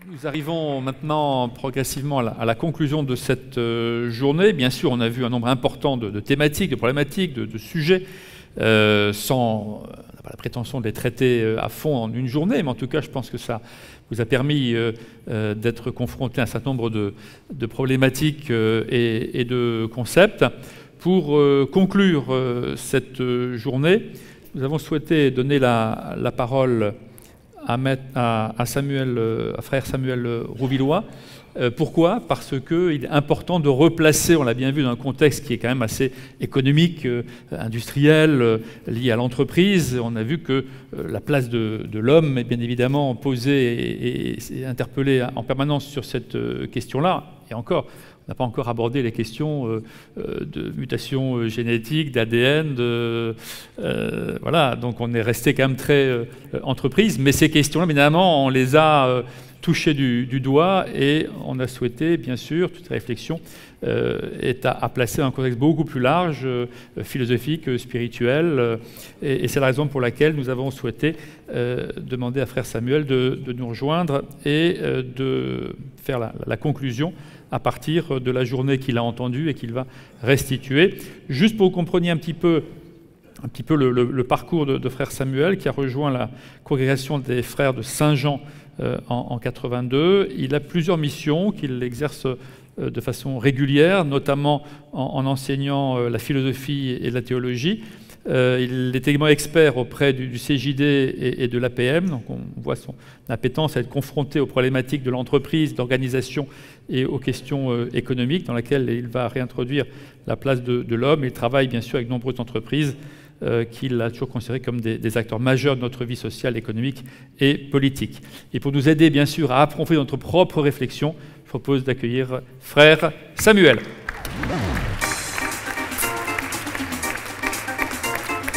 Nous arrivons maintenant progressivement à la conclusion de cette journée. Bien sûr, on a vu un nombre important de thématiques, de problématiques, de sujets, sans on n'a pas la prétention de les traiter à fond en une journée, mais en tout cas, je pense que ça vous a permis d'être confronté à un certain nombre de problématiques et de concepts. Pour conclure cette journée, nous avons souhaité donner la parole à frère Samuel Rouvillois. Pourquoi? Parce qu'il est important de replacer, on l'a bien vu, dans un contexte qui est quand même assez économique, industriel, lié à l'entreprise. On a vu que la place de l'homme est bien évidemment posée et interpellée en permanence sur cette question-là. Et encore, on n'a pas encore abordé les questions de mutation génétique, d'ADN, voilà, donc on est resté quand même très entreprise, mais ces questions-là, évidemment, on les a touchées du doigt et on a souhaité, bien sûr, toute réflexion est à placer dans un contexte beaucoup plus large, philosophique, spirituel, et c'est la raison pour laquelle nous avons souhaité demander à frère Samuel de nous rejoindre et de faire la conclusion à partir de la journée qu'il a entendue et qu'il va restituer. Juste pour que vous compreniez un petit peu le parcours de frère Samuel, qui a rejoint la congrégation des frères de Saint-Jean en 82. Il a plusieurs missions qu'il exerce de façon régulière, notamment en enseignant la philosophie et la théologie. Il est également expert auprès du CJD et de l'APM, donc on voit son appétence à être confronté aux problématiques de l'entreprise, d'organisation et aux questions économiques, dans laquelle il va réintroduire la place de l'homme. Il travaille bien sûr avec de nombreuses entreprises qu'il a toujours considérées comme des acteurs majeurs de notre vie sociale, économique et politique. Et pour nous aider bien sûr à approfondir notre propre réflexion, je propose d'accueillir frère Samuel.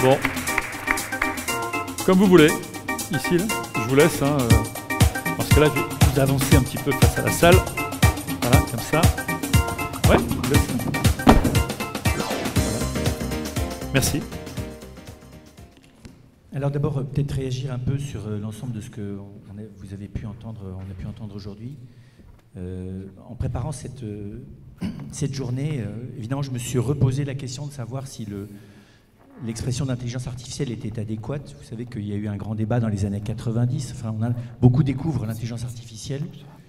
Bon, comme vous voulez, ici, là, je vous laisse, parce que là, je vais vous avancer un petit peu face à la salle. Voilà, comme ça. Ouais, je vous laisse. Voilà. Merci. Alors d'abord, peut-être réagir un peu sur l'ensemble de ce que vous avez pu entendre, on a pu entendre aujourd'hui. En préparant cette journée, évidemment, je me suis reposé la question de savoir si l'expression d'intelligence artificielle était adéquate. Vous savez qu'il y a eu un grand débat dans les années 90. Enfin, beaucoup découvrent l'intelligence artificielle.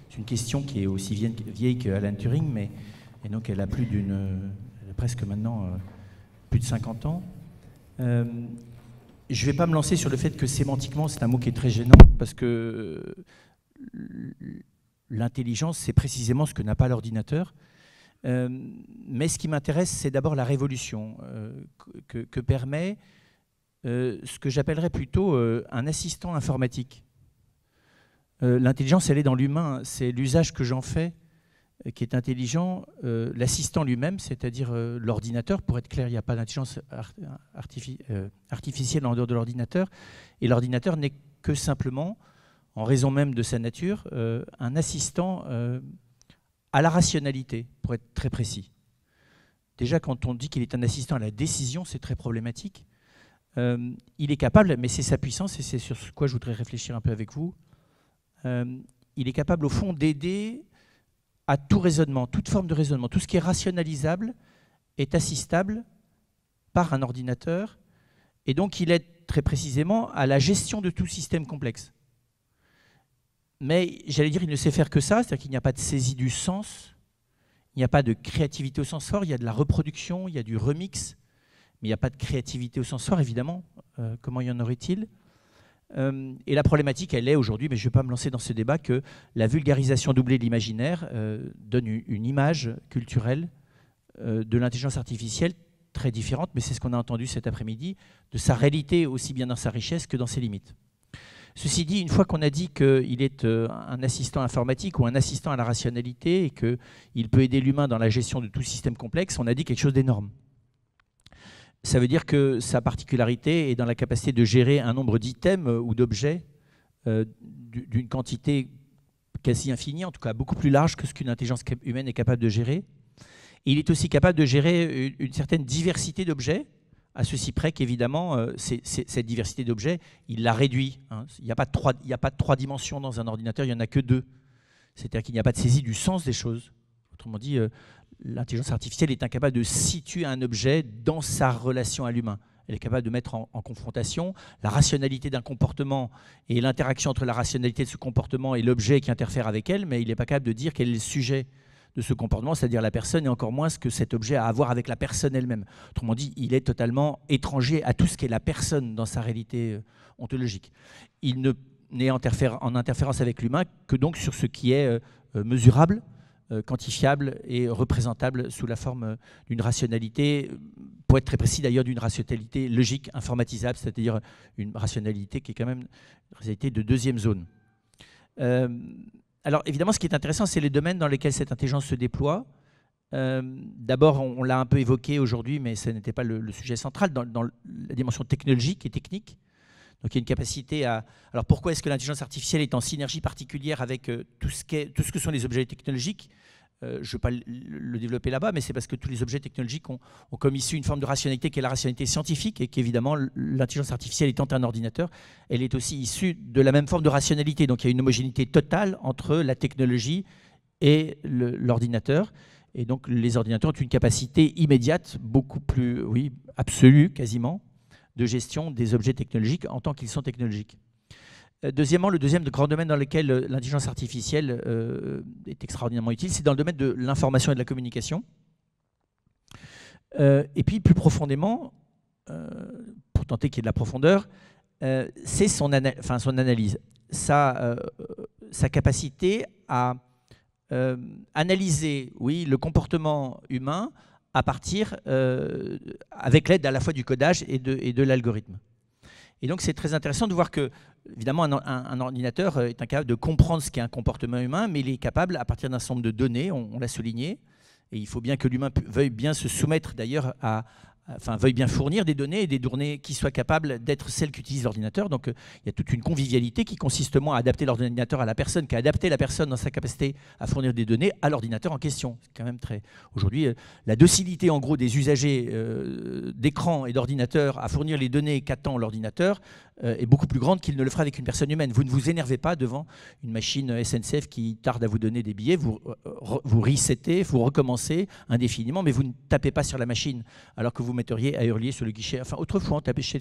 C'est une question qui est aussi vieille qu'Alan Turing, et donc elle a presque maintenant plus de 50 ans. Je ne vais pas me lancer sur le fait que sémantiquement, c'est un mot qui est très gênant, parce que l'intelligence, c'est précisément ce que n'a pas l'ordinateur. Mais ce qui m'intéresse, c'est d'abord la révolution que permet ce que j'appellerais plutôt un assistant informatique. L'intelligence, elle est dans l'humain, c'est l'usage que j'en fais qui est intelligent. L'assistant lui-même, c'est-à-dire l'ordinateur, pour être clair, il n'y a pas d'intelligence artificielle en dehors de l'ordinateur, et l'ordinateur n'est que simplement, en raison même de sa nature, un assistant à la rationalité, pour être très précis. Déjà, quand on dit qu'il est un assistant à la décision, c'est très problématique. Il est capable, mais c'est sa puissance, et c'est sur quoi je voudrais réfléchir un peu avec vous, il est capable, au fond, d'aider à tout raisonnement, toute forme de raisonnement. Tout ce qui est rationalisable est assistable par un ordinateur, et donc il aide très précisément à la gestion de tout système complexe. Mais j'allais dire, il ne sait faire que ça, c'est-à-dire qu'il n'y a pas de saisie du sens, il n'y a pas de créativité au sens fort, il y a de la reproduction, il y a du remix, mais il n'y a pas de créativité au sens fort, évidemment. Comment y en aurait-il? Et la problématique, elle est aujourd'hui, mais je ne vais pas me lancer dans ce débat, que la vulgarisation doublée de l'imaginaire donne une image culturelle de l'intelligence artificielle très différente, mais c'est ce qu'on a entendu cet après-midi, de sa réalité aussi bien dans sa richesse que dans ses limites. Ceci dit, une fois qu'on a dit qu'il est un assistant informatique ou un assistant à la rationalité et qu'il peut aider l'humain dans la gestion de tout système complexe, on a dit quelque chose d'énorme. Ça veut dire que sa particularité est dans la capacité de gérer un nombre d'items ou d'objets d'une quantité quasi infinie, en tout cas beaucoup plus large que ce qu'une intelligence humaine est capable de gérer. Et il est aussi capable de gérer une certaine diversité d'objets, à ceci près qu'évidemment, cette diversité d'objets, il la réduit. Hein. Il n'y a pas de trois dimensions dans un ordinateur, il n'y en a que deux. C'est-à-dire qu'il n'y a pas de saisie du sens des choses. Autrement dit, l'intelligence artificielle est incapable de situer un objet dans sa relation à l'humain. Elle est capable de mettre en confrontation la rationalité d'un comportement et l'interaction entre la rationalité de ce comportement et l'objet qui interfère avec elle, mais il n'est pas capable de dire quel est le sujet de ce comportement, c'est-à-dire la personne, et encore moins ce que cet objet a à voir avec la personne elle-même. Autrement dit, il est totalement étranger à tout ce qu'est la personne dans sa réalité ontologique. Il n'est en interférence avec l'humain que donc sur ce qui est mesurable, quantifiable et représentable sous la forme d'une rationalité, pour être très précis d'ailleurs, d'une rationalité logique informatisable, c'est-à-dire une rationalité qui est quand même une rationalité de deuxième zone. Alors évidemment, ce qui est intéressant, c'est les domaines dans lesquels cette intelligence se déploie. D'abord, on l'a un peu évoqué aujourd'hui, mais ce n'était pas le sujet central, dans la dimension technologique et technique. Donc il y a une capacité à... Alors pourquoi est-ce que l'intelligence artificielle est en synergie particulière avec tout ce que sont les objets technologiques ? Je ne vais pas le développer là-bas, mais c'est parce que tous les objets technologiques ont comme issue une forme de rationalité qui est la rationalité scientifique, et qu'évidemment l'intelligence artificielle étant un ordinateur, elle est aussi issue de la même forme de rationalité. Donc il y a une homogénéité totale entre la technologie et l'ordinateur. Et donc les ordinateurs ont une capacité immédiate, beaucoup plus, oui, absolue quasiment, de gestion des objets technologiques en tant qu'ils sont technologiques. Deuxièmement, le deuxième grand domaine dans lequel l'intelligence artificielle est extraordinairement utile, c'est dans le domaine de l'information et de la communication. Et puis plus profondément, pour tenter qu'il y ait de la profondeur, c'est son analyse, sa capacité à analyser, oui, le comportement humain à partir, avec l'aide à la fois du codage et de l'algorithme. Et donc c'est très intéressant de voir que, évidemment, un ordinateur est incapable de comprendre ce qu'est un comportement humain, mais il est capable, à partir d'un certain nombre de données, on l'a souligné, et il faut bien que l'humain veuille bien se soumettre d'ailleurs veuille bien fournir des données, et des données qui soient capables d'être celles qu'utilise l'ordinateur. Donc il y a toute une convivialité qui consiste moins à adapter l'ordinateur à la personne qu'à adapter la personne dans sa capacité à fournir des données à l'ordinateur en question. C'est quand même très... Aujourd'hui, la docilité en gros des usagers d'écran et d'ordinateur à fournir les données qu'attend l'ordinateur est beaucoup plus grande qu'il ne le fera avec une personne humaine. Vous ne vous énervez pas devant une machine SNCF qui tarde à vous donner des billets, vous resettez, vous recommencez indéfiniment, mais vous ne tapez pas sur la machine, alors que vous metteriez à hurler sur le guichet. Enfin, autrefois, on tapait chez...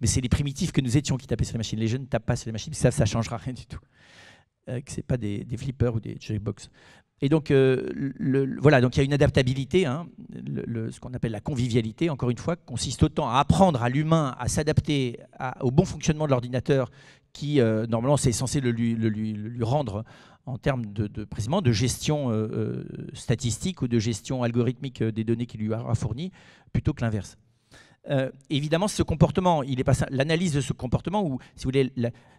Mais c'est les primitifs que nous étions qui tapaient sur la machine. Les jeunes ne tapent pas sur les machines, ça ne changera rien du tout. Que ce n'est pas des flippers ou des cherrybox. Et donc, voilà, donc il y a une adaptabilité, hein, ce qu'on appelle la convivialité, encore une fois, consiste autant à apprendre à l'humain à s'adapter au bon fonctionnement de l'ordinateur, qui, normalement, c'est censé le lui rendre en termes précisément de gestion statistique ou de gestion algorithmique des données qu'il lui aura fournies, plutôt que l'inverse. Évidemment, ce comportement, il est pas l'analyse de ce comportement, ou si vous voulez,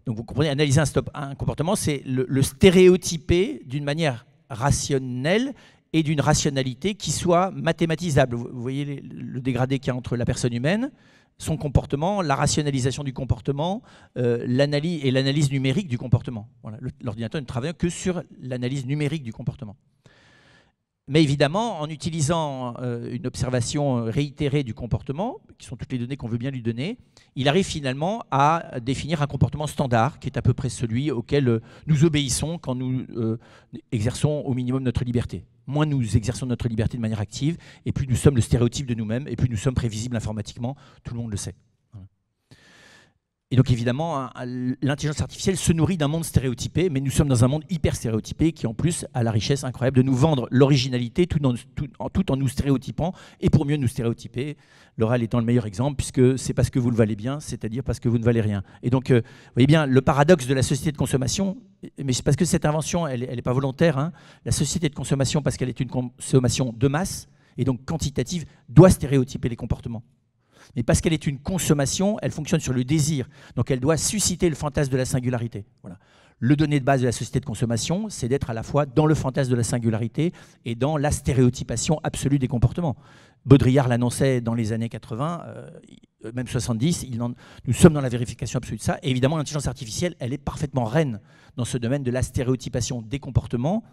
donc vous comprenez, analyser un comportement, c'est le stéréotyper d'une manière rationnelle et d'une rationalité qui soit mathématisable. Vous voyez le dégradé qu'il y a entre la personne humaine, son comportement, la rationalisation du comportement, l'analyse numérique du comportement. Voilà. L'ordinateur ne travaille que sur l'analyse numérique du comportement. Mais évidemment, en utilisant une observation réitérée du comportement, qui sont toutes les données qu'on veut bien lui donner, il arrive finalement à définir un comportement standard, qui est à peu près celui auquel nous obéissons quand nous exerçons au minimum notre liberté. Moins nous exerçons notre liberté de manière active, et plus nous sommes le stéréotype de nous-mêmes, et plus nous sommes prévisibles informatiquement, tout le monde le sait. Et donc évidemment, l'intelligence artificielle se nourrit d'un monde stéréotypé, mais nous sommes dans un monde hyper stéréotypé qui en plus a la richesse incroyable de nous vendre l'originalité tout en nous stéréotypant, et pour mieux nous stéréotyper, l'oral étant le meilleur exemple, puisque c'est parce que vous le valez bien, c'est-à-dire parce que vous ne valez rien. Et donc, vous voyez bien, le paradoxe de la société de consommation, mais c'est parce que cette invention, elle n'est pas volontaire, hein. La société de consommation, parce qu'elle est une consommation de masse, et donc quantitative, doit stéréotyper les comportements. Mais parce qu'elle est une consommation, elle fonctionne sur le désir. Donc elle doit susciter le fantasme de la singularité. Voilà. Le donné de base de la société de consommation, c'est d'être à la fois dans le fantasme de la singularité et dans la stéréotypation absolue des comportements. Baudrillard l'annonçait dans les années 80, même 70, nous sommes dans la vérification absolue de ça. Et évidemment, l'intelligence artificielle, elle est parfaitement reine dans ce domaine de la stéréotypation des comportements,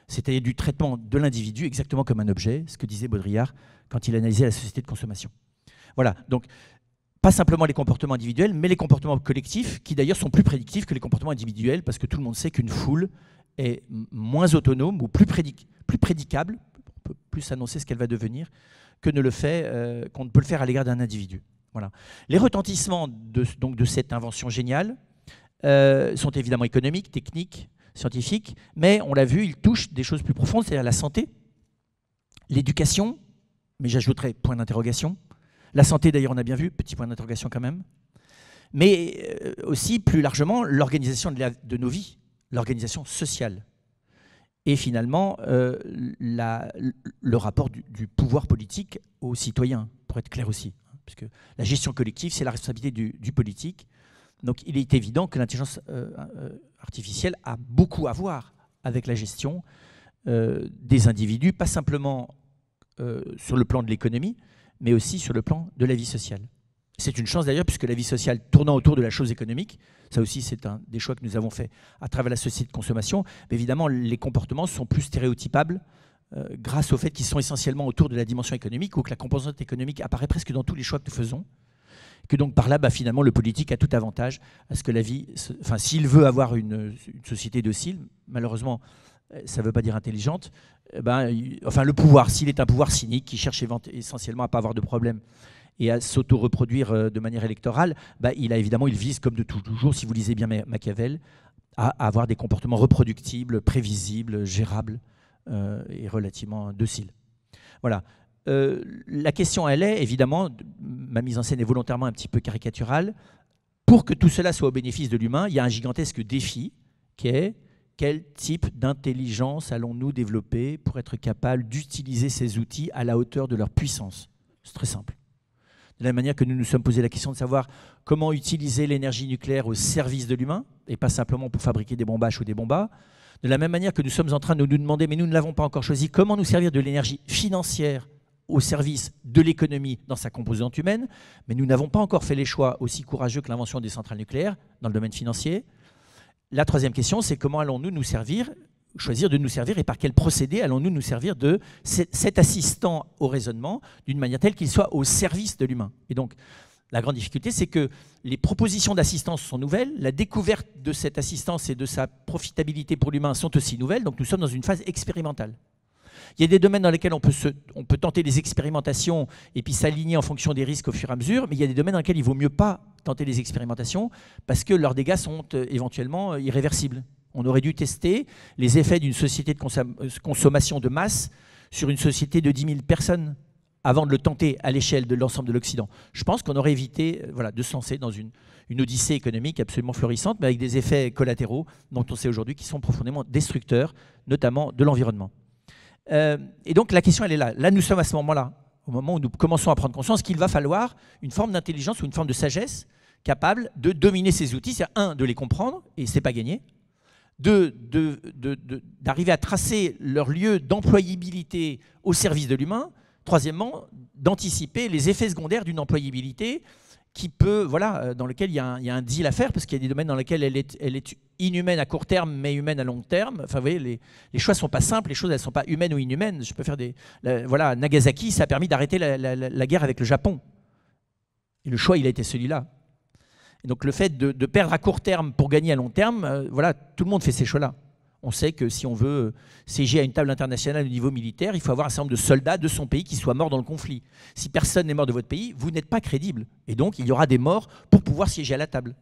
c'est-à-dire du traitement de l'individu exactement comme un objet, ce que disait Baudrillard quand il analysait la société de consommation. Voilà, donc pas simplement les comportements individuels, mais les comportements collectifs, qui d'ailleurs sont plus prédictifs que les comportements individuels, parce que tout le monde sait qu'une foule est moins autonome ou plus prédicable, on peut plus annoncer ce qu'elle va devenir, qu'on ne peut le faire à l'égard d'un individu. Voilà. Les retentissements de cette invention géniale sont évidemment économiques, techniques, scientifiques, mais on l'a vu, ils touchent des choses plus profondes, c'est-à-dire la santé, l'éducation, mais j'ajouterais point d'interrogation. La santé, d'ailleurs, on a bien vu, petit point d'interrogation quand même. Mais aussi, plus largement, l'organisation de nos vies, l'organisation sociale. Et finalement, le rapport du pouvoir politique aux citoyens, pour être clair aussi. Puisque la gestion collective, c'est la responsabilité du politique. Donc il est évident que l'intelligence artificielle a beaucoup à voir avec la gestion des individus, pas simplement sur le plan de l'économie, mais aussi sur le plan de la vie sociale. C'est une chance d'ailleurs, puisque la vie sociale tournant autour de la chose économique, ça aussi c'est un des choix que nous avons fait à travers la société de consommation, mais évidemment les comportements sont plus stéréotypables grâce au fait qu'ils sont essentiellement autour de la dimension économique, ou que la composante économique apparaît presque dans tous les choix que nous faisons, que donc par là, finalement, le politique a tout avantage à ce que la vie... Enfin, s'il veut avoir une société docile, malheureusement, ça ne veut pas dire intelligente, le pouvoir, s'il est un pouvoir cynique qui cherche essentiellement à ne pas avoir de problème et à s'auto-reproduire de manière électorale, il vise, comme de toujours, si vous lisez bien Machiavel, à avoir des comportements reproductibles, prévisibles, gérables et relativement dociles. Voilà. La question, elle est, évidemment, ma mise en scène est volontairement un petit peu caricaturale, pour que tout cela soit au bénéfice de l'humain, il y a un gigantesque défi qui est quel type d'intelligence allons-nous développer pour être capable d'utiliser ces outils à la hauteur de leur puissance. C'est très simple. De la même manière que nous nous sommes posé la question de savoir comment utiliser l'énergie nucléaire au service de l'humain, et pas simplement pour fabriquer des bombaches ou des bombas. De la même manière que nous sommes en train de nous demander, mais nous ne l'avons pas encore choisi, comment nous servir de l'énergie financière au service de l'économie dans sa composante humaine, mais nous n'avons pas encore fait les choix aussi courageux que l'invention des centrales nucléaires dans le domaine financier. La troisième question, c'est comment allons-nous nous servir, choisir de nous servir, et par quel procédé allons-nous nous servir de cet assistant au raisonnement d'une manière telle qu'il soit au service de l'humain. Et donc, la grande difficulté, c'est que les propositions d'assistance sont nouvelles, la découverte de cette assistance et de sa profitabilité pour l'humain sont aussi nouvelles, donc nous sommes dans une phase expérimentale. Il y a des domaines dans lesquels on peut tenter des expérimentations et puis s'aligner en fonction des risques au fur et à mesure, mais il y a des domaines dans lesquels il ne vaut mieux pas tenter les expérimentations parce que leurs dégâts sont éventuellement irréversibles. On aurait dû tester les effets d'une société de consommation de masse sur une société de 10 000 personnes avant de le tenter à l'échelle de l'ensemble de l'Occident. Je pense qu'on aurait évité de se lancer dans une odyssée économique absolument florissante, mais avec des effets collatéraux dont on sait aujourd'hui qu'ils sont profondément destructeurs, notamment de l'environnement. Et donc la question, elle est là. Là, nous sommes à ce moment-là, au moment où nous commençons à prendre conscience qu'il va falloir une forme d'intelligence ou une forme de sagesse capable de dominer ces outils. C'est de les comprendre, et ce n'est pas gagné. D'arriver à tracer leur lieu d'employabilité au service de l'humain. Troisièmement, d'anticiper les effets secondaires d'une employabilité qui peut, dans lequel il y a un deal à faire, parce qu'il y a des domaines dans lesquels elle est inhumaine à court terme, mais humaine à long terme. Enfin, vous voyez, les choix ne sont pas simples, les choses, elles ne sont pas humaines ou inhumaines. Je peux faire Nagasaki, ça a permis d'arrêter la guerre avec le Japon. Et le choix, il a été celui-là. Et donc, le fait de perdre à court terme pour gagner à long terme, tout le monde fait ces choix-là. On sait que si on veut siéger à une table internationale au niveau militaire, il faut avoir un certain nombre de soldats de son pays qui soient morts dans le conflit. Si personne n'est mort de votre pays, vous n'êtes pas crédible. Et donc, il y aura des morts pour pouvoir siéger à la table.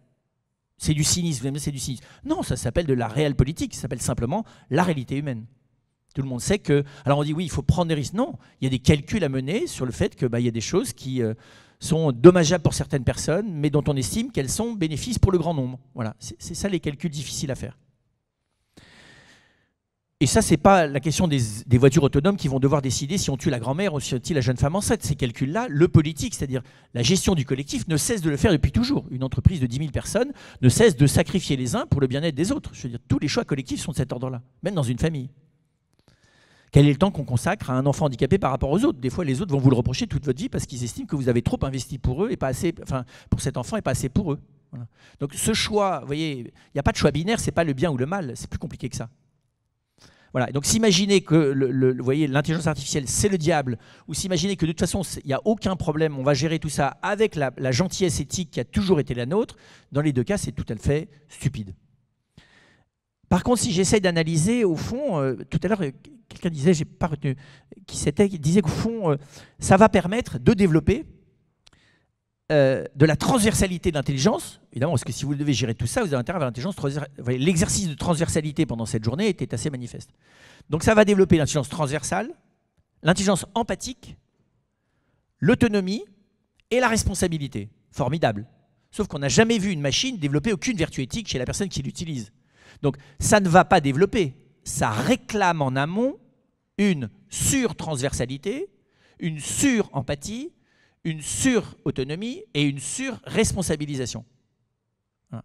C'est du cynisme, c'est du cynisme. Non, ça s'appelle de la réelle politique, ça s'appelle simplement la réalité humaine. Tout le monde sait que... Alors on dit oui, il faut prendre des risques. Non, il y a des calculs à mener sur le fait qu'il y a des choses qui sont dommageables pour certaines personnes, mais dont on estime qu'elles sont bénéfices pour le grand nombre. Voilà, c'est ça les calculs difficiles à faire. Et ça, ce n'est pas la question des voitures autonomes qui vont devoir décider si on tue la grand-mère ou si on tue la jeune femme enceinte. Ces calculs-là, le politique, c'est-à-dire la gestion du collectif, ne cesse de le faire depuis toujours. Une entreprise de 10 000 personnes ne cesse de sacrifier les uns pour le bien-être des autres. Je veux dire, tous les choix collectifs sont de cet ordre-là, même dans une famille. Quel est le temps qu'on consacre à un enfant handicapé par rapport aux autres? Des fois, les autres vont vous le reprocher toute votre vie parce qu'ils estiment que vous avez trop investi pour eux et pas assez, pour cet enfant et pas assez pour eux. Voilà. Donc ce choix, vous voyez, il n'y a pas de choix binaire, ce n'est pas le bien ou le mal, c'est plus compliqué que ça. Voilà. Donc s'imaginer que vous voyez, l'intelligence artificielle, c'est le diable, ou s'imaginer que de toute façon, il n'y a aucun problème, on va gérer tout ça avec la gentillesse éthique qui a toujours été la nôtre, dans les deux cas, c'est tout à fait stupide. Par contre, si j'essaye d'analyser, au fond, tout à l'heure, quelqu'un disait, j'ai pas retenu qui c'était, qui disait qu'au fond, ça va permettre de développer de la transversalité de l'intelligence. Évidemment, parce que si vous devez gérer tout ça, vous avez intérêt à avoir l'intelligence transversale. L'exercice de transversalité pendant cette journée était assez manifeste. Donc ça va développer l'intelligence transversale, l'intelligence empathique, l'autonomie et la responsabilité. Formidable. Sauf qu'on n'a jamais vu une machine développer aucune vertu éthique chez la personne qui l'utilise. Donc ça ne va pas développer, ça réclame en amont une sur-transversalité, une sur-empathie, une sur-autonomie et une sur-responsabilisation. Voilà.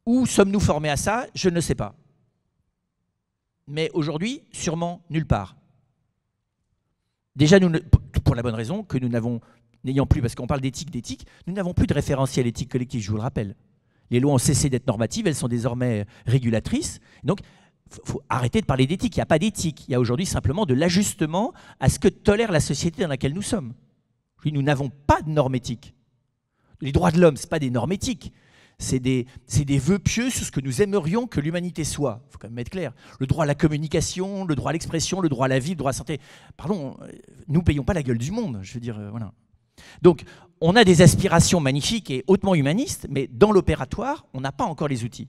Où sommes-nous formés à ça? Je ne sais pas. Mais aujourd'hui, sûrement nulle part. Déjà, pour la bonne raison que nous n'ayant plus, parce qu'on parle d'éthique, nous n'avons plus de référentiel éthique collectif, je vous le rappelle. Les lois ont cessé d'être normatives, elles sont désormais régulatrices. Donc, il faut arrêter de parler d'éthique. Il n'y a pas d'éthique. Il y a aujourd'hui simplement de l'ajustement à ce que tolère la société dans laquelle nous sommes. Nous n'avons pas de normes éthiques. Les droits de l'homme, ce n'est pas des normes éthiques. C'est des vœux pieux sur ce que nous aimerions que l'humanité soit. Il faut quand même être clair. Le droit à la communication, le droit à l'expression, le droit à la vie, le droit à la santé. Pardon, nous ne payons pas la gueule du monde. Je veux dire, voilà. Donc, on a des aspirations magnifiques et hautement humanistes, mais dans l'opératoire, on n'a pas encore les outils.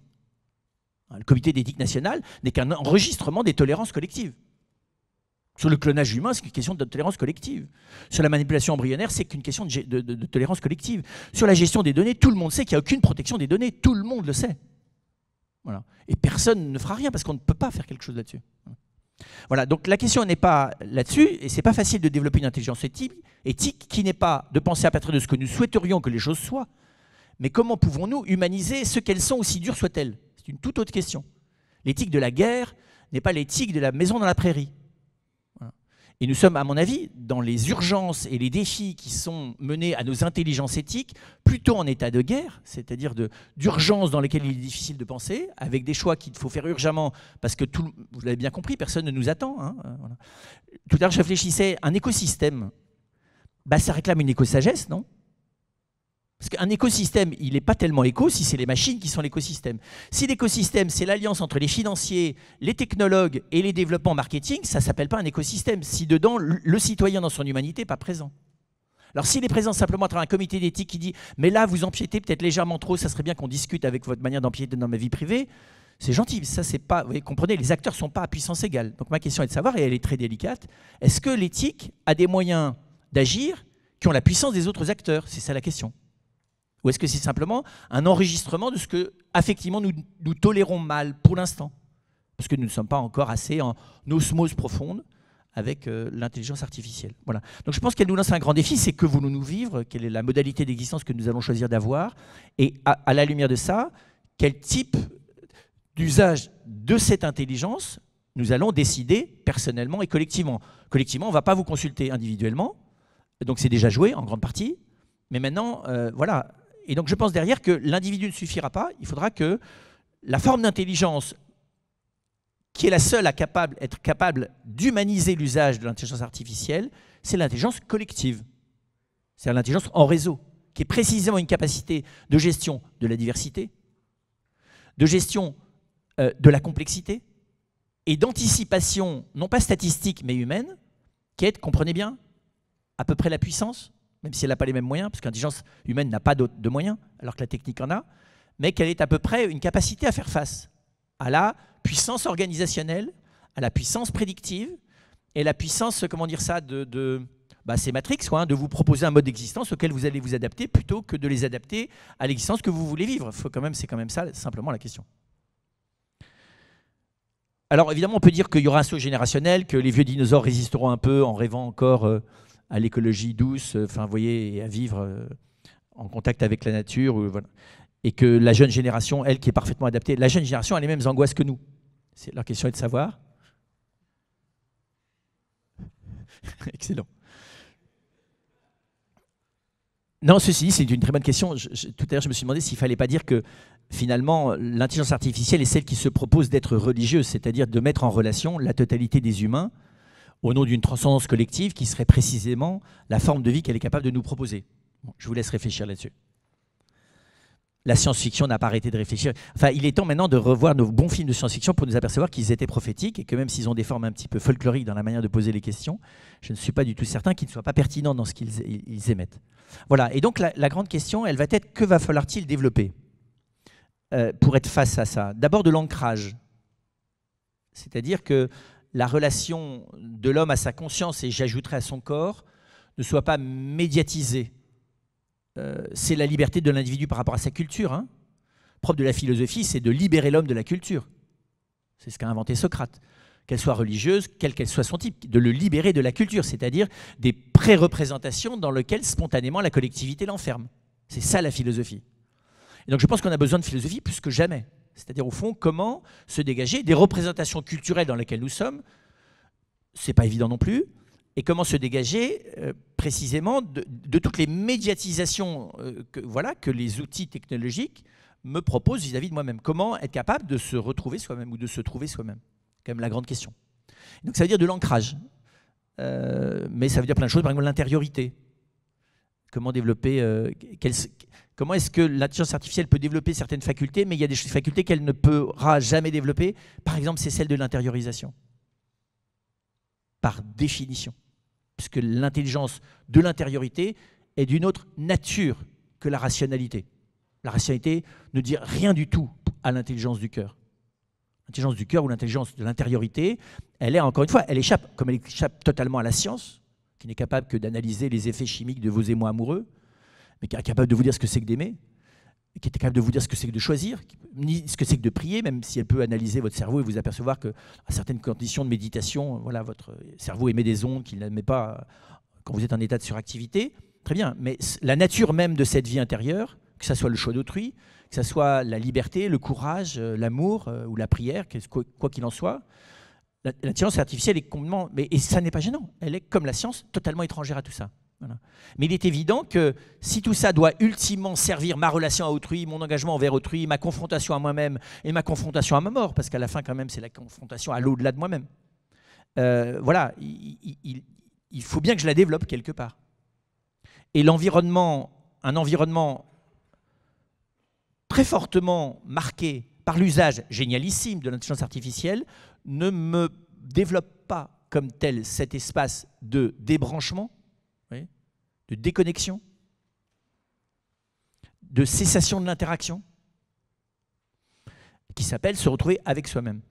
Le comité d'éthique nationale n'est qu'un enregistrement des tolérances collectives. Sur le clonage humain, c'est une question de tolérance collective. Sur la manipulation embryonnaire, c'est qu'une question de tolérance collective. Sur la gestion des données, tout le monde sait qu'il n'y a aucune protection des données. Tout le monde le sait. Voilà. Et personne ne fera rien parce qu'on ne peut pas faire quelque chose là-dessus. Voilà, donc la question n'est pas là-dessus, et c'est pas facile de développer une intelligence éthique qui n'est pas de penser à partir de ce que nous souhaiterions que les choses soient, mais comment pouvons-nous humaniser ce qu'elles sont, aussi dures soient-elles? C'est une toute autre question. L'éthique de la guerre n'est pas l'éthique de la maison dans la prairie. Voilà. Et nous sommes, à mon avis, dans les urgences et les défis qui sont menés à nos intelligences éthiques, plutôt en état de guerre, c'est-à-dire d'urgence dans lesquelles il est difficile de penser, avec des choix qu'il faut faire urgemment, parce que, vous l'avez bien compris, personne ne nous attend. Hein, voilà. Tout à l'heure, je réfléchissais, un écosystème, ça réclame une éco-sagesse, non? Parce qu'un écosystème, il n'est pas tellement éco si c'est les machines qui sont l'écosystème. Si l'écosystème, c'est l'alliance entre les financiers, les technologues et les développements marketing, ça ne s'appelle pas un écosystème. Si dedans, le citoyen dans son humanité n'est pas présent. Alors s'il est présent simplement à travers un comité d'éthique qui dit « mais là, vous empiétez peut-être légèrement trop, ça serait bien qu'on discute avec votre manière d'empiéter dans ma vie privée », c'est gentil. Ça, c'est pas, vous voyez, comprenez, les acteurs ne sont pas à puissance égale. Donc ma question est de savoir, et elle est très délicate, est-ce que l'éthique a des moyens d'agir qui ont la puissance des autres acteurs? C'est ça la question. Ou est-ce que c'est simplement un enregistrement de ce que, affectivement, nous tolérons mal pour l'instant? Parce que nous ne sommes pas encore assez en osmose profonde avec l'intelligence artificielle. Voilà. Donc je pense qu'elle nous lance un grand défi, c'est que voulons-nous vivre? Quelle est la modalité d'existence que nous allons choisir d'avoir? Et à la lumière de ça, quel type d'usage de cette intelligence nous allons décider personnellement et collectivement? Collectivement, on ne va pas vous consulter individuellement, donc c'est déjà joué en grande partie. Mais maintenant, voilà. Et donc je pense derrière que l'individu ne suffira pas, il faudra que la forme d'intelligence qui est la seule à être capable d'humaniser l'usage de l'intelligence artificielle, c'est l'intelligence collective. C'est l'intelligence en réseau, qui est précisément une capacité de gestion de la diversité, de gestion de la complexité et d'anticipation, non pas statistique mais humaine, qui est, comprenez bien, à peu près la puissance, même si elle n'a pas les mêmes moyens, parce que l'intelligence humaine n'a pas de moyens, alors que la technique en a, mais qu'elle est à peu près une capacité à faire face à la puissance organisationnelle, à la puissance prédictive, et la puissance, comment dire ça, c'est Matrix, quoi, hein, de vous proposer un mode d'existence auquel vous allez vous adapter, plutôt que de les adapter à l'existence que vous voulez vivre. C'est quand même ça, simplement, la question. Alors, évidemment, on peut dire qu'il y aura un saut générationnel, que les vieux dinosaures résisteront un peu en rêvant encore à l'écologie douce, enfin, vous voyez, et à vivre en contact avec la nature, voilà. Et que la jeune génération, elle, qui est parfaitement adaptée, la jeune génération a les mêmes angoisses que nous. Leur question est de savoir. Excellent. Non, ceci dit, c'est une très bonne question. Tout à l'heure, je me suis demandé s'il ne fallait pas dire que, finalement, l'intelligence artificielle est celle qui se propose d'être religieuse, c'est-à-dire de mettre en relation la totalité des humains au nom d'une transcendance collective qui serait précisément la forme de vie qu'elle est capable de nous proposer. Bon, je vous laisse réfléchir là-dessus. La science-fiction n'a pas arrêté de réfléchir. Enfin, il est temps maintenant de revoir nos bons films de science-fiction pour nous apercevoir qu'ils étaient prophétiques et que même s'ils ont des formes un petit peu folkloriques dans la manière de poser les questions, je ne suis pas du tout certain qu'ils ne soient pas pertinents dans ce qu'ils émettent. Voilà. Et donc la grande question, elle va être que va falloir-t-il développer pour être face à ça? D'abord de l'ancrage. C'est-à-dire que la relation de l'homme à sa conscience, et j'ajouterai à son corps, ne soit pas médiatisée. C'est la liberté de l'individu par rapport à sa culture. Hein. Le propre de la philosophie, c'est de libérer l'homme de la culture. C'est ce qu'a inventé Socrate. Qu'elle soit religieuse, quel qu'elle soit son type, de le libérer de la culture, c'est-à-dire des pré-représentations dans lesquelles spontanément la collectivité l'enferme. C'est ça la philosophie. Et donc je pense qu'on a besoin de philosophie plus que jamais. C'est-à-dire au fond, comment se dégager des représentations culturelles dans lesquelles nous sommes, c'est pas évident non plus, et comment se dégager précisément de toutes les médiatisations que les outils technologiques me proposent vis-à-vis de moi-même. Comment être capable de se retrouver soi-même ou de se trouver soi-même? C'est quand même la grande question. Donc ça veut dire de l'ancrage, mais ça veut dire plein de choses, par exemple l'intériorité. Comment développer... comment est-ce que l'intelligence artificielle peut développer certaines facultés, mais il y a des facultés qu'elle ne pourra jamais développer. Par exemple, c'est celle de l'intériorisation. Par définition. Puisque l'intelligence de l'intériorité est d'une autre nature que la rationalité. La rationalité ne dit rien du tout à l'intelligence du cœur. L'intelligence du cœur ou l'intelligence de l'intériorité, elle est, encore une fois, elle échappe, comme elle échappe totalement à la science, qui n'est capable que d'analyser les effets chimiques de vos émois amoureux, mais qui est incapable de vous dire ce que c'est que d'aimer, qui est capable de vous dire ce que c'est que de choisir, ni ce que c'est que de prier, même si elle peut analyser votre cerveau et vous apercevoir qu'à certaines conditions de méditation, voilà, votre cerveau émet des ondes qu'il n'émet pas quand vous êtes en état de suractivité. Très bien, mais la nature même de cette vie intérieure, que ce soit le choix d'autrui, que ce soit la liberté, le courage, l'amour ou la prière, quoi qu'il en soit, l'intelligence artificielle est complètement... Et ça n'est pas gênant, elle est, comme la science, totalement étrangère à tout ça. Voilà. Mais il est évident que si tout ça doit ultimement servir ma relation à autrui, mon engagement envers autrui, ma confrontation à moi-même et ma confrontation à ma mort, parce qu'à la fin quand même c'est la confrontation à l'au-delà de moi-même, voilà, il faut bien que je la développe quelque part. Et l'environnement, un environnement très fortement marqué par l'usage génialissime de l'intelligence artificielle ne me développe pas comme tel cet espace de débranchement, de déconnexion, de cessation de l'interaction, qui s'appelle se retrouver avec soi-même.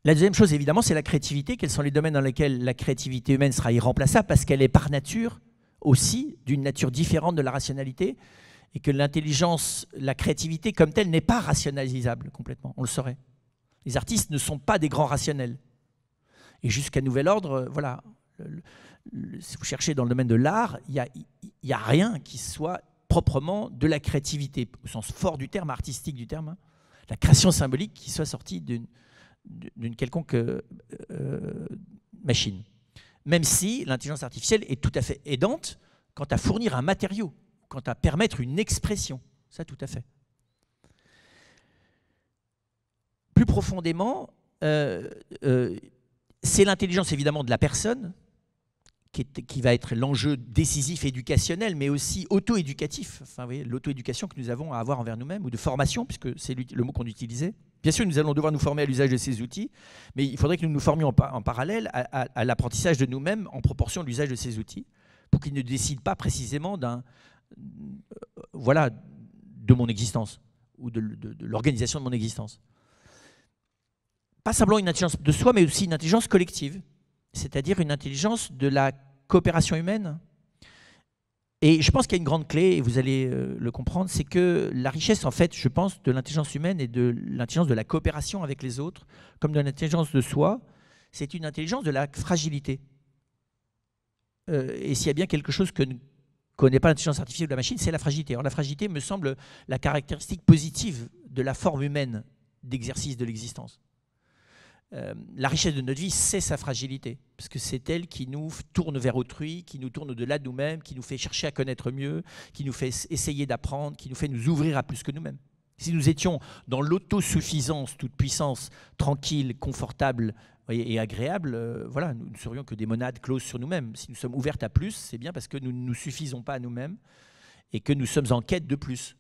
La deuxième chose, évidemment, c'est la créativité. Quels sont les domaines dans lesquels la créativité humaine sera irremplaçable, parce qu'elle est par nature aussi d'une nature différente de la rationalité, et que l'intelligence, la créativité comme telle n'est pas rationalisable complètement, on le saurait. Les artistes ne sont pas des grands rationnels. Et jusqu'à nouvel ordre, voilà, si vous cherchez dans le domaine de l'art, il n'y a rien qui soit proprement de la créativité, au sens fort du terme, artistique du terme, hein. La création symbolique qui soit sortie d'une quelconque machine. Même si l'intelligence artificielle est tout à fait aidante quant à fournir un matériau, quant à permettre une expression. Ça, tout à fait. Plus profondément, c'est l'intelligence évidemment de la personne qui va être l'enjeu décisif éducationnel, mais aussi auto-éducatif. Enfin, vous voyez, l'auto-éducation que nous avons à avoir envers nous-mêmes, ou de formation, puisque c'est le mot qu'on utilisait. Bien sûr, nous allons devoir nous former à l'usage de ces outils, mais il faudrait que nous nous formions en parallèle à l'apprentissage de nous-mêmes en proportion de l'usage de ces outils, pour qu'ils ne décident pas précisément voilà, de mon existence, ou de l'organisation de mon existence. Pas simplement une intelligence de soi, mais aussi une intelligence collective, c'est-à-dire une intelligence de la coopération humaine. Et je pense qu'il y a une grande clé, et vous allez le comprendre, c'est que la richesse, en fait, je pense, de l'intelligence humaine et de l'intelligence de la coopération avec les autres, comme de l'intelligence de soi, c'est une intelligence de la fragilité. Et s'il y a bien quelque chose que ne connaît pas l'intelligence artificielle ou la machine, c'est la fragilité. Alors la fragilité me semble la caractéristique positive de la forme humaine d'exercice de l'existence. La richesse de notre vie, c'est sa fragilité, parce que c'est elle qui nous tourne vers autrui, qui nous tourne au-delà de nous-mêmes, qui nous fait chercher à connaître mieux, qui nous fait essayer d'apprendre, qui nous fait nous ouvrir à plus que nous-mêmes. Si nous étions dans l'autosuffisance, toute puissance, tranquille, confortable et agréable, voilà, nous ne serions que des monades closes sur nous-mêmes. Si nous sommes ouvertes à plus, c'est bien parce que nous ne nous suffisons pas à nous-mêmes et que nous sommes en quête de plus.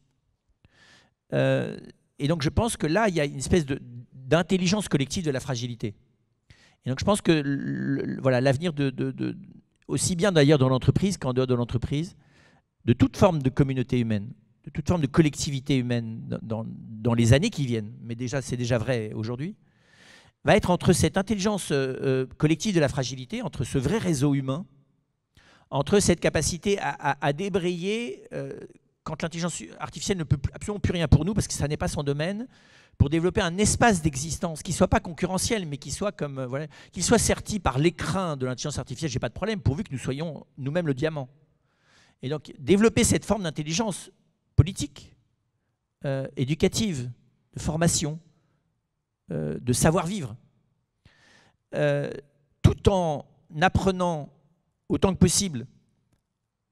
Et donc je pense que là, il y a une espèce d'intelligence collective de la fragilité. Et donc je pense que voilà, l'avenir aussi bien d'ailleurs dans l'entreprise qu'en dehors de l'entreprise, de toute forme de communauté humaine, de toute forme de collectivité humaine dans les années qui viennent, mais déjà c'est déjà vrai aujourd'hui, va être entre cette intelligence collective de la fragilité, entre ce vrai réseau humain, entre cette capacité à débrayer quand l'intelligence artificielle ne peut absolument plus rien pour nous, parce que ça n'est pas son domaine, pour développer un espace d'existence qui ne soit pas concurrentiel, mais qui soit comme voilà, qu'il soit serti par l'écrin de l'intelligence artificielle, j'ai pas de problème, pourvu que nous soyons nous-mêmes le diamant. Et donc développer cette forme d'intelligence politique, éducative, de formation, de savoir-vivre, tout en apprenant autant que possible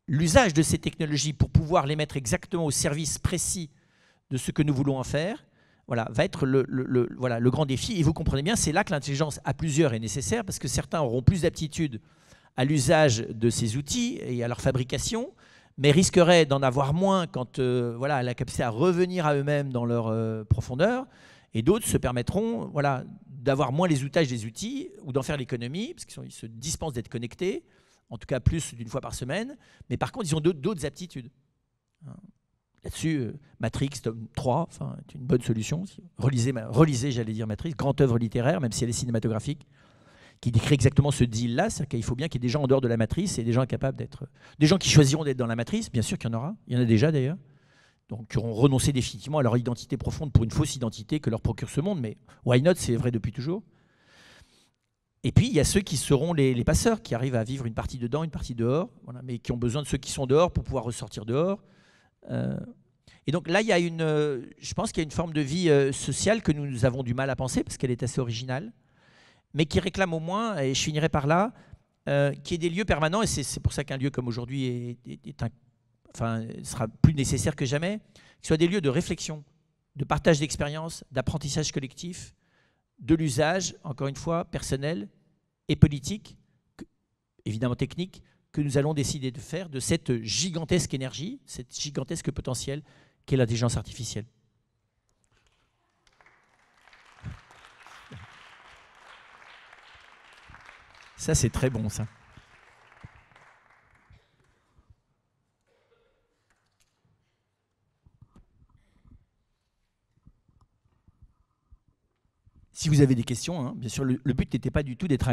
l'usage de ces technologies pour pouvoir les mettre exactement au service précis de ce que nous voulons en faire, voilà, va être le grand défi. Et vous comprenez bien, c'est là que l'intelligence à plusieurs est nécessaire, parce que certains auront plus d'aptitude à l'usage de ces outils et à leur fabrication, mais risqueraient d'en avoir moins quand voilà, la capacité à revenir à eux-mêmes dans leur profondeur, et d'autres se permettront voilà, d'avoir moins les outages des outils ou d'en faire l'économie, parce qu'ils se dispensent d'être connectés, en tout cas plus d'une fois par semaine, mais par contre, ils ont d'autres aptitudes. Là-dessus, Matrix, tome 3, enfin, est une bonne solution. Relisez, j'allais dire Matrix, grande œuvre littéraire, même si elle est cinématographique, qui décrit exactement ce deal-là, c'est-à-dire qu'il faut bien qu'il y ait des gens en dehors de la matrice et des gens capables d'être... Des gens qui choisiront d'être dans la matrice, bien sûr qu'il y en aura, il y en a déjà d'ailleurs, donc qui auront renoncé définitivement à leur identité profonde pour une fausse identité que leur procure ce monde, mais why not, c'est vrai depuis toujours. Et puis, il y a ceux qui seront les passeurs, qui arrivent à vivre une partie dedans, une partie dehors, voilà, mais qui ont besoin de ceux qui sont dehors pour pouvoir ressortir dehors. Et donc là, il y a je pense qu'il y a une forme de vie sociale que nous avons du mal à penser, parce qu'elle est assez originale, mais qui réclame au moins, et je finirai par là, qu'il y ait des lieux permanents, et c'est pour ça qu'un lieu comme aujourd'hui sera plus nécessaire que jamais, qu'il soit des lieux de réflexion, de partage d'expériences, d'apprentissage collectif, de l'usage, encore une fois, personnel et politique, évidemment technique, que nous allons décider de faire de cette gigantesque énergie, cette gigantesque potentiel qu'est l'intelligence artificielle. Ça, c'est très bon, ça. Si vous avez des questions, hein, bien sûr, le but n'était pas du tout d'être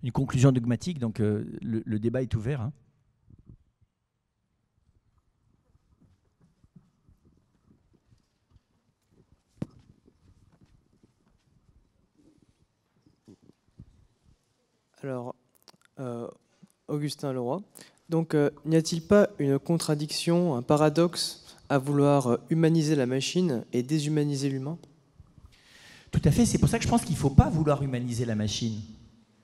une conclusion dogmatique, donc le débat est ouvert. Hein. Alors, Augustin Leroy, donc n'y a-t-il pas une contradiction, un paradoxe à vouloir humaniser la machine et déshumaniser l'humain ? Tout à fait, c'est pour ça que je pense qu'il ne faut pas vouloir humaniser la machine.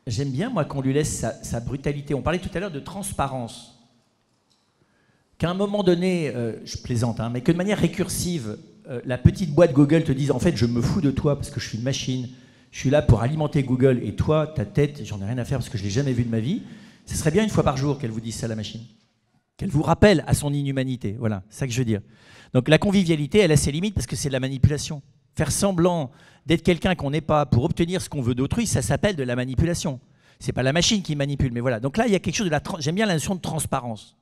J'aime bien, moi, qu'on lui laisse sa brutalité. On parlait tout à l'heure de transparence. Qu'à un moment donné, je plaisante, hein, mais que de manière récursive, la petite boîte Google te dise « En fait, je me fous de toi parce que je suis une machine, je suis là pour alimenter Google, et toi, ta tête, j'en ai rien à faire parce que je ne l'ai jamais vu de ma vie », ce serait bien une fois par jour qu'elle vous dise ça, la machine. Qu'elle vous rappelle à son inhumanité. Voilà, c'est ça que je veux dire. Donc la convivialité, elle a ses limites parce que c'est de la manipulation. Faire semblant d'être quelqu'un qu'on n'est pas pour obtenir ce qu'on veut d'autrui, ça s'appelle de la manipulation. C'est pas la machine qui manipule, mais voilà. Donc là, il y a quelque chose de j'aime bien la notion de transparence.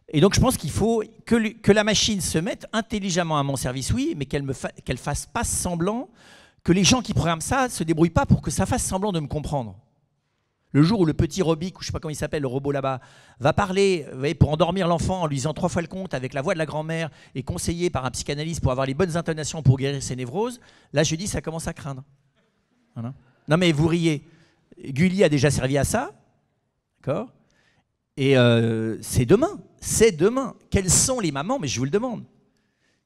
Et donc je pense qu'il faut que la machine se mette intelligemment à mon service, oui, mais qu'elle fasse pas semblant, que les gens qui programment ça se débrouillent pas pour que ça fasse semblant de me comprendre. Le jour où le petit Robic, ou je ne sais pas comment il s'appelle, le robot là-bas, va parler, vous voyez, pour endormir l'enfant en lui disant 3 fois le compte avec la voix de la grand-mère et conseillé par un psychanalyste pour avoir les bonnes intonations pour guérir ses névroses, là je dis ça commence à craindre. Voilà. Non mais vous riez. Gulli a déjà servi à ça, d'accord ? Et c'est demain. Quelles sont les mamans, mais je vous le demande,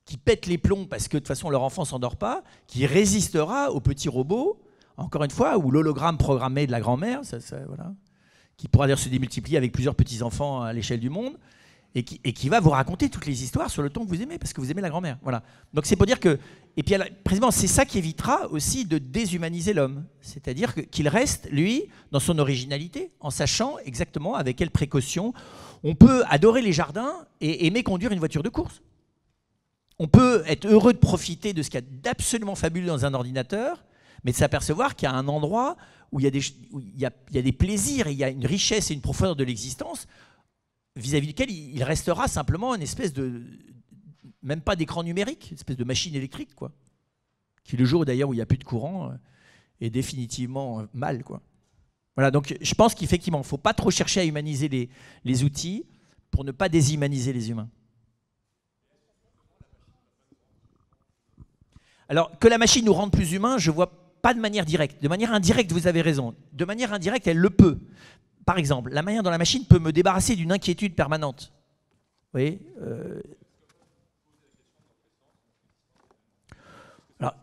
qui pètent les plombs parce que de toute façon leur enfant ne s'endort pas, qui résistera au petit robot, encore une fois, ou l'hologramme programmé de la grand-mère, voilà, qui pourra d'ailleurs se démultiplier avec plusieurs petits-enfants à l'échelle du monde, et qui va vous raconter toutes les histoires sur le ton que vous aimez, parce que vous aimez la grand-mère. Voilà. Donc c'est pour dire que... Et puis précisément, c'est ça qui évitera aussi de déshumaniser l'homme. C'est-à-dire qu'il reste, lui, dans son originalité, en sachant exactement avec quelles précautions on peut adorer les jardins et aimer conduire une voiture de course. On peut être heureux de profiter de ce qu'il y a d'absolument fabuleux dans un ordinateur, mais de s'apercevoir qu'il y a un endroit où il y a des plaisirs, et il y a une richesse et une profondeur de l'existence vis-à-vis duquel il restera simplement une espèce de, même pas d'écran numérique, une espèce de machine électrique, quoi. Qui le jour d'ailleurs où il n'y a plus de courant est définitivement mal, quoi. Voilà, donc je pense qu'effectivement, il ne faut pas trop chercher à humaniser les outils pour ne pas déshumaniser les humains. Alors, que la machine nous rende plus humains, je ne vois pas de manière directe. De manière indirecte, vous avez raison. De manière indirecte, elle le peut. Par exemple, la manière dont la machine peut me débarrasser d'une inquiétude permanente. Vous voyez alors,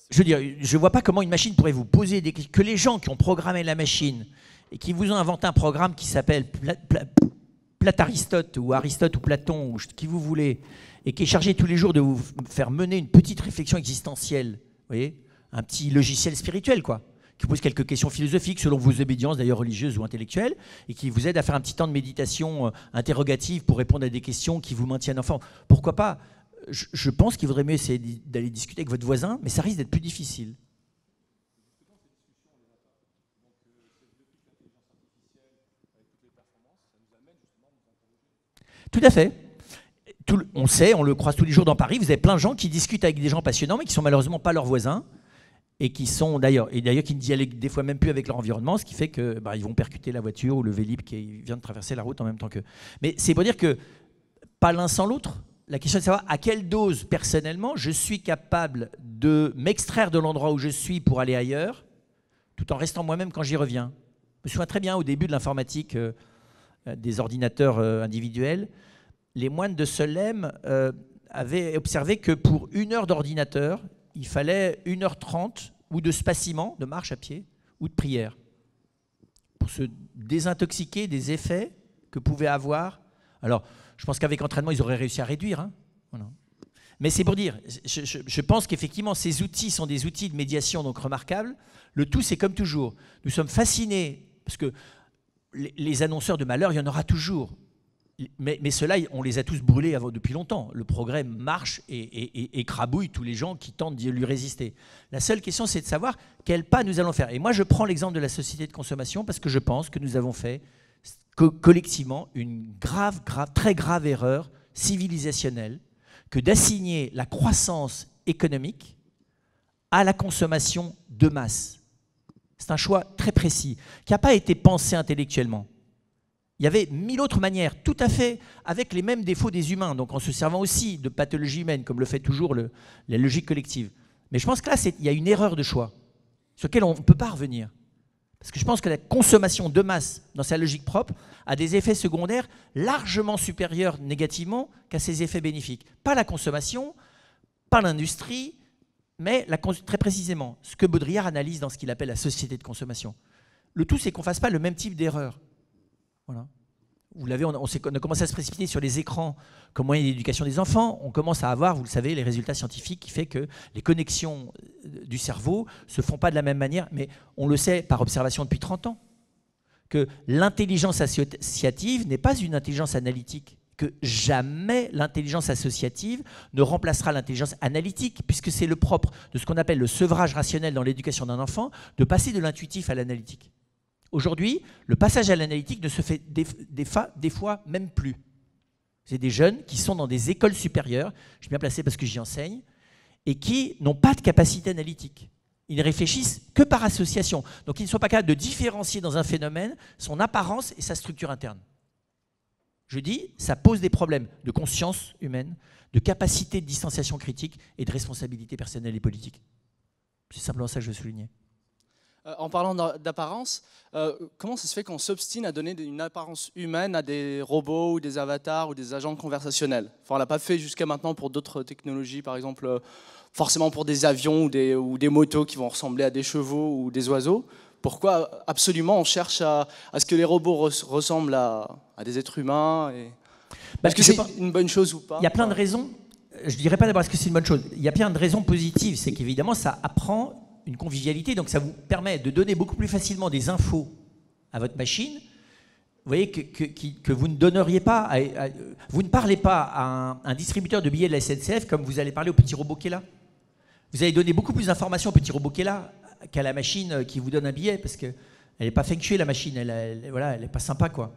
je veux dire, je ne vois pas comment une machine pourrait vous poser des questions. Que les gens qui ont programmé la machine et qui vous ont inventé un programme qui s'appelle Plataristote ou Aristote ou Platon ou qui vous voulez, et qui est chargé tous les jours de vous faire mener une petite réflexion existentielle, vous voyez, un petit logiciel spirituel, quoi, qui pose quelques questions philosophiques selon vos obédiences, d'ailleurs religieuses ou intellectuelles, et qui vous aide à faire un petit temps de méditation interrogative pour répondre à des questions qui vous maintiennent en forme. Pourquoi pas? Je pense qu'il vaudrait mieux essayer d'aller discuter avec votre voisin, mais ça risque d'être plus difficile. Tout à fait. On sait, on le croise tous les jours dans Paris, vous avez plein de gens qui discutent avec des gens passionnants, mais qui ne sont malheureusement pas leurs voisins, et qui sont d'ailleurs qui ne dialoguent des fois même plus avec leur environnement, ce qui fait que ils vont percuter la voiture ou le Vélib qui vient de traverser la route en même temps qu'eux. Mais c'est pour dire que pas l'un sans l'autre. La question est de savoir à quelle dose, personnellement, je suis capable de m'extraire de l'endroit où je suis pour aller ailleurs, tout en restant moi-même quand j'y reviens. Je me souviens très bien au début de l'informatique des ordinateurs individuels, les moines de Solesmes avaient observé que pour 1 heure d'ordinateur, il fallait 1h30 ou de spaciment, de marche à pied, ou de prière, pour se désintoxiquer des effets que pouvait avoir. Alors, je pense qu'avec entraînement, ils auraient réussi à réduire. Hein. Voilà. Mais c'est pour dire, je pense qu'effectivement, ces outils sont des outils de médiation donc remarquables. Le tout, c'est comme toujours. Nous sommes fascinés, parce que les annonceurs de malheur, il y en aura toujours. Mais ceux-là, on les a tous brûlés depuis longtemps. Le progrès marche et écrabouille tous les gens qui tentent de lui résister. La seule question, c'est de savoir quel pas nous allons faire. Et moi, je prends l'exemple de la société de consommation parce que je pense que nous avons fait collectivement une très grave erreur civilisationnelle que d'assigner la croissance économique à la consommation de masse. C'est un choix très précis qui n'a pas été pensé intellectuellement. Il y avait 1000 autres manières, tout à fait avec les mêmes défauts des humains, donc en se servant aussi de pathologies humaines, comme le fait toujours la logique collective. Mais je pense que là, il y a une erreur de choix sur laquelle on ne peut pas revenir. Parce que je pense que la consommation de masse, dans sa logique propre, a des effets secondaires largement supérieurs négativement qu'à ses effets bénéfiques. Pas la consommation, pas l'industrie, mais très précisément ce que Baudrillard analyse dans ce qu'il appelle la société de consommation. Le tout, c'est qu'on ne fasse pas le même type d'erreur. Voilà. Vous l'avez, on a commencé à se précipiter sur les écrans comme moyen d'éducation des enfants. On commence à avoir, vous le savez, les résultats scientifiques qui font que les connexions du cerveau ne se font pas de la même manière, mais on le sait par observation depuis 30 ans, que l'intelligence associative n'est pas une intelligence analytique, que jamais l'intelligence associative ne remplacera l'intelligence analytique, puisque c'est le propre de ce qu'on appelle le sevrage rationnel dans l'éducation d'un enfant, de passer de l'intuitif à l'analytique. Aujourd'hui, le passage à l'analytique ne se fait des fois même plus. C'est des jeunes qui sont dans des écoles supérieures, je suis bien placé parce que j'y enseigne, et qui n'ont pas de capacité analytique. Ils ne réfléchissent que par association. Donc ils ne sont pas capables de différencier dans un phénomène son apparence et sa structure interne. Je dis, ça pose des problèmes de conscience humaine, de capacité de distanciation critique et de responsabilité personnelle et politique. C'est simplement ça que je veux souligner. En parlant d'apparence, comment ça se fait qu'on s'obstine à donner une apparence humaine à des robots ou des avatars ou des agents conversationnels? Enfin, on ne l'a pas fait jusqu'à maintenant pour d'autres technologies, par exemple, forcément pour des avions ou des motos qui vont ressembler à des chevaux ou des oiseaux. Pourquoi absolument on cherche à ce que les robots ressemblent à des êtres humains Est-ce que c'est une bonne chose ou pas? Il y a plein de raisons. Je ne dirais pas d'abord est-ce que c'est une bonne chose. Il y a plein de raisons positives. C'est qu'évidemment, ça apprend une convivialité, donc ça vous permet de donner beaucoup plus facilement des infos à votre machine Vous voyez que vous ne donneriez pas, vous ne parlez pas à un distributeur de billets de la SNCF comme vous allez parler au petit robot qui est là. Vous allez donner beaucoup plus d'informations au petit robot qui est là qu'à la machine qui vous donne un billet, parce qu'elle n'est pas feng shui, la machine, elle n'est pas sympa, quoi.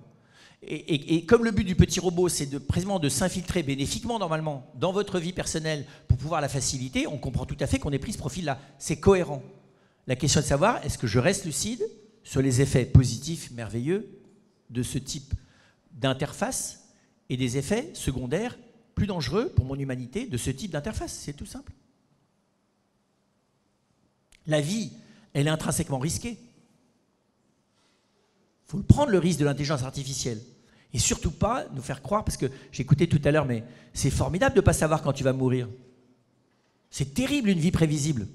Et comme le but du petit robot, c'est précisément de s'infiltrer bénéfiquement, normalement, dans votre vie personnelle pour pouvoir la faciliter, on comprend tout à fait qu'on ait pris ce profil-là. C'est cohérent. La question est de savoir, est-ce que je reste lucide sur les effets positifs, merveilleux, de ce type d'interface et des effets secondaires plus dangereux pour mon humanité de ce type d'interface. C'est tout simple. La vie, elle est intrinsèquement risquée. Il faut prendre le risque de l'intelligence artificielle. Et surtout pas nous faire croire, parce que j'écoutais tout à l'heure, mais c'est formidable de ne pas savoir quand tu vas mourir. C'est terrible une vie prévisible.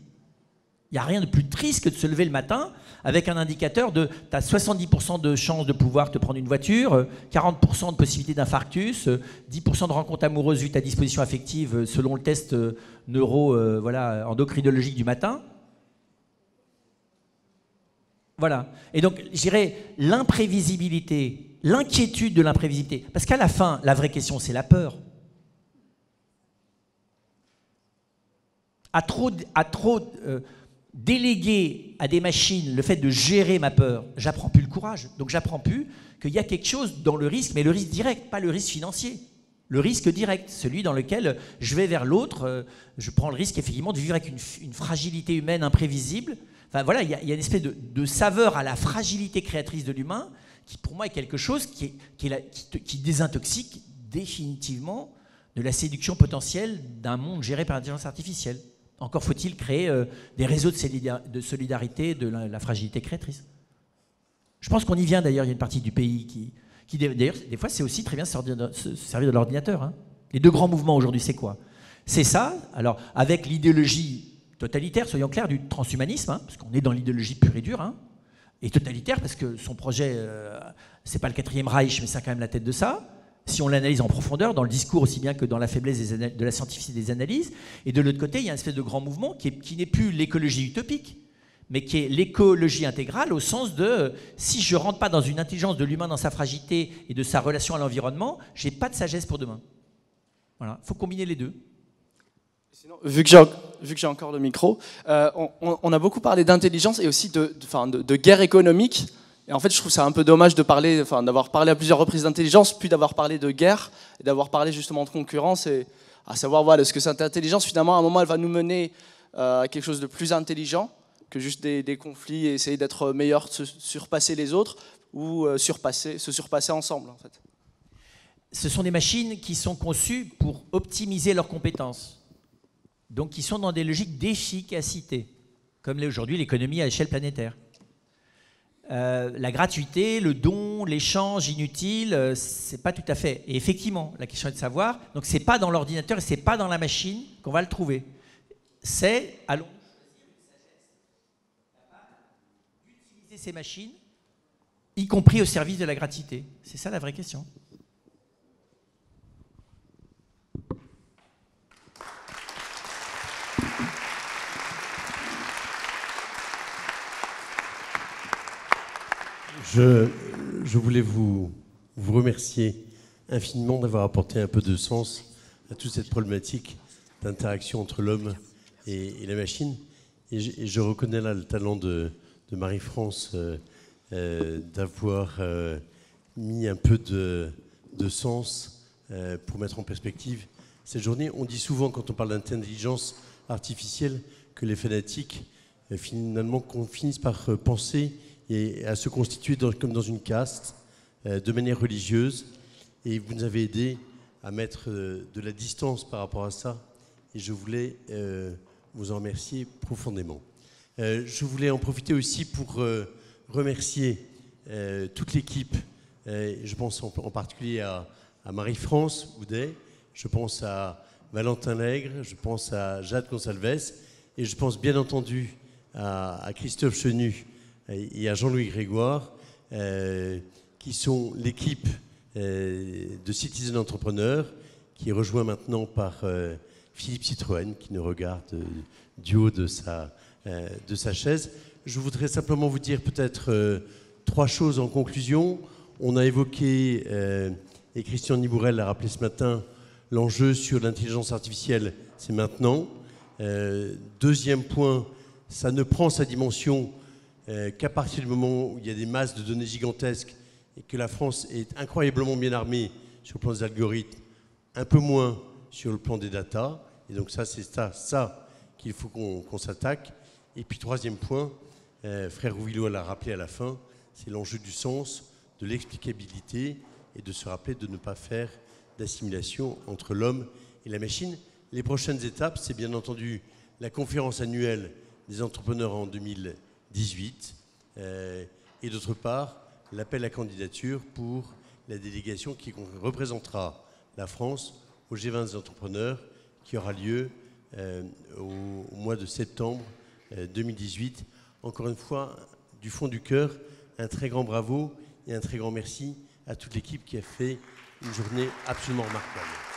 Il n'y a rien de plus triste que de se lever le matin avec un indicateur de tu as 70% de chances de pouvoir te prendre une voiture, 40% de possibilité d'infarctus, 10% de rencontres amoureuses vu ta disposition affective selon le test endocrinologique du matin. Voilà. Et donc, je dirais l'imprévisibilité, l'inquiétude de l'imprévisibilité. Parce qu'à la fin, la vraie question, c'est la peur. À trop déléguer à des machines le fait de gérer ma peur, j'apprends plus le courage. Donc j'apprends plus qu'il y a quelque chose dans le risque, mais le risque direct, pas le risque financier. Le risque direct, celui dans lequel je vais vers l'autre, je prends le risque effectivement de vivre avec une fragilité humaine imprévisible. Enfin voilà, il y a une espèce de saveur à la fragilité créatrice de l'humain qui pour moi est quelque chose qui désintoxique définitivement de la séduction potentielle d'un monde géré par l'intelligence artificielle. Encore faut-il créer des réseaux de solidarité de la fragilité créatrice. Je pense qu'on y vient d'ailleurs, il y a une partie du pays qui d'ailleurs, des fois, c'est aussi très bien se servir de l'ordinateur. Hein. Les deux grands mouvements aujourd'hui, c'est quoi? C'est ça, alors avec l'idéologie totalitaire, soyons clairs, du transhumanisme, hein, parce qu'on est dans l'idéologie pure et dure, hein, et totalitaire, parce que son projet, c'est pas le 4e Reich, mais c'est quand même la tête de ça. Si on l'analyse en profondeur, dans le discours aussi bien que dans la faiblesse de la scientificité des analyses. Et de l'autre côté, il y a une espèce de grand mouvement qui n'est plus l'écologie utopique, mais qui est l'écologie intégrale au sens de si je ne rentre pas dans une intelligence de l'humain dans sa fragilité et de sa relation à l'environnement, je n'ai pas de sagesse pour demain. Voilà, il faut combiner les deux. Sinon, vu que j'ai encore le micro, on a beaucoup parlé d'intelligence et aussi de guerre économique. Et en fait, je trouve ça un peu dommage d'avoir parlé à plusieurs reprises d'intelligence, puis d'avoir parlé de guerre, et d'avoir parlé justement de concurrence, et à savoir, voilà, est-ce que cette intelligence, finalement, à un moment, elle va nous mener à quelque chose de plus intelligent que juste des conflits et essayer d'être meilleur, de surpasser les autres, ou se surpasser ensemble, en fait. Ce sont des machines qui sont conçues pour optimiser leurs compétences, donc qui sont dans des logiques d'efficacité, comme l'est aujourd'hui l'économie à échelle planétaire. La gratuité, le don, l'échange inutile, c'est pas tout à fait. Et effectivement, la question est de savoir, donc c'est pas dans l'ordinateur et c'est pas dans la machine qu'on va le trouver. C'est, allons utiliser ces machines, y compris au service de la gratuité. C'est ça la vraie question. Je voulais vous remercier infiniment d'avoir apporté un peu de sens à toute cette problématique d'interaction entre l'homme et la machine. Et je reconnais là le talent de Marie-France d'avoir mis un peu de sens pour mettre en perspective cette journée. On dit souvent, quand on parle d'intelligence artificielle, que les fanatiques, finalement, qu'on finisse par penser et à se constituer comme dans une caste, de manière religieuse. Et vous nous avez aidé à mettre de la distance par rapport à ça. Et je voulais vous en remercier profondément. Je voulais en profiter aussi pour remercier toute l'équipe. Je pense en particulier à Marie-France Houdet, je pense à Valentin Lègre, je pense à Jade Gonsalves, et je pense bien entendu à Christophe Chenu et à Jean-Louis Grégoire, qui sont l'équipe de Citizen Entrepreneur, qui est rejoint maintenant par Philippe Citroën, qui nous regarde du haut de sa chaise. Je voudrais simplement vous dire peut-être 3 choses en conclusion. On a évoqué, et Christian Nibourel l'a rappelé ce matin, l'enjeu sur l'intelligence artificielle, c'est maintenant. Deuxième point, ça ne prend sa dimension qu'à partir du moment où il y a des masses de données gigantesques et que la France est incroyablement bien armée sur le plan des algorithmes, un peu moins sur le plan des data. Et donc ça, c'est ça qu'il faut qu'on s'attaque. Et puis troisième point, Frère Rouvillois l'a rappelé à la fin, c'est l'enjeu du sens, de l'explicabilité et de se rappeler de ne pas faire d'assimilation entre l'homme et la machine. Les prochaines étapes, c'est bien entendu la conférence annuelle des entrepreneurs en 2018 et d'autre part, l'appel à candidature pour la délégation qui représentera la France au G20 des entrepreneurs qui aura lieu au mois de septembre 2018. Encore une fois, du fond du cœur, un très grand bravo et un très grand merci à toute l'équipe qui a fait une journée absolument remarquable.